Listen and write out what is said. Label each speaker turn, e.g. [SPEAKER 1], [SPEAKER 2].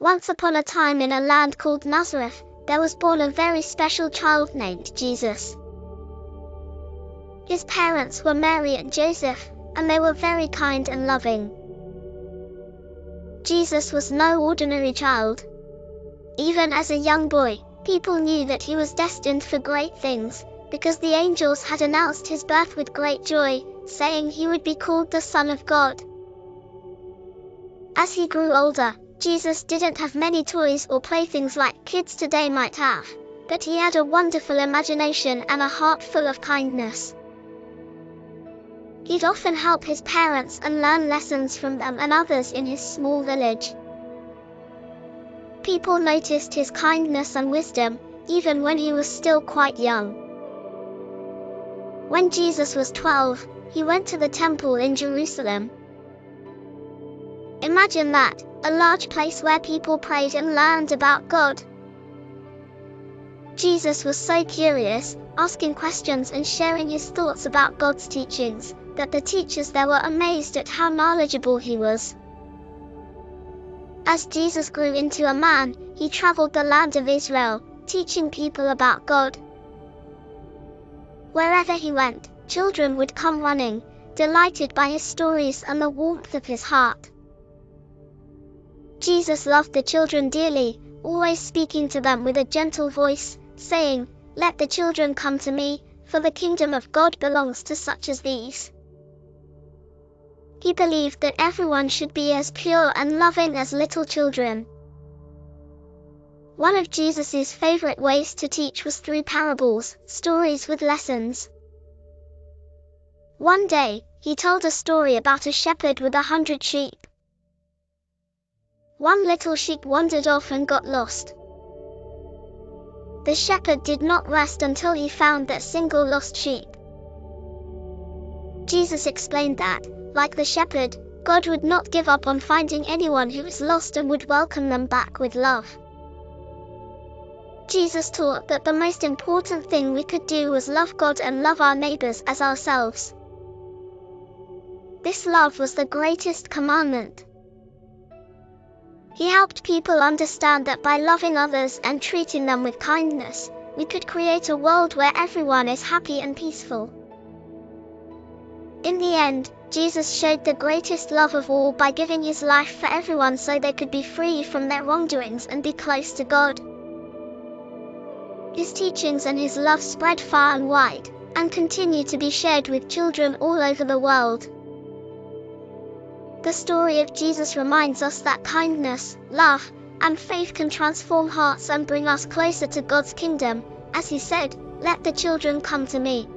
[SPEAKER 1] Once upon a time in a land called Nazareth, there was born a very special child named Jesus. His parents were Mary and Joseph, and they were very kind and loving. Jesus was no ordinary child. Even as a young boy, people knew that he was destined for great things, because the angels had announced his birth with great joy, saying he would be called the Son of God. As he grew older, Jesus didn't have many toys or playthings like kids today might have, but he had a wonderful imagination and a heart full of kindness. He'd often help his parents and learn lessons from them and others in his small village. People noticed his kindness and wisdom, even when he was still quite young. When Jesus was 12, he went to the temple in Jerusalem. Imagine that, a large place where people prayed and learned about God. Jesus was so curious, asking questions and sharing his thoughts about God's teachings, that the teachers there were amazed at how knowledgeable he was. As Jesus grew into a man, he traveled the land of Israel, teaching people about God. Wherever he went, children would come running, delighted by his stories and the warmth of his heart. Jesus loved the children dearly, always speaking to them with a gentle voice, saying, "Let the children come to me, for the kingdom of God belongs to such as these." He believed that everyone should be as pure and loving as little children. One of Jesus' favorite ways to teach was through parables, stories with lessons. One day, he told a story about a shepherd with 100 sheep. One little sheep wandered off and got lost. The shepherd did not rest until he found that single lost sheep. Jesus explained that, like the shepherd, God would not give up on finding anyone who was lost and would welcome them back with love. Jesus taught that the most important thing we could do was love God and love our neighbors as ourselves. This love was the greatest commandment. He helped people understand that by loving others and treating them with kindness, we could create a world where everyone is happy and peaceful. In the end, Jesus showed the greatest love of all by giving his life for everyone so they could be free from their wrongdoings and be close to God. His teachings and his love spread far and wide, and continue to be shared with children all over the world. The story of Jesus reminds us that kindness, love, and faith can transform hearts and bring us closer to God's kingdom, as he said, "Let the children come to me."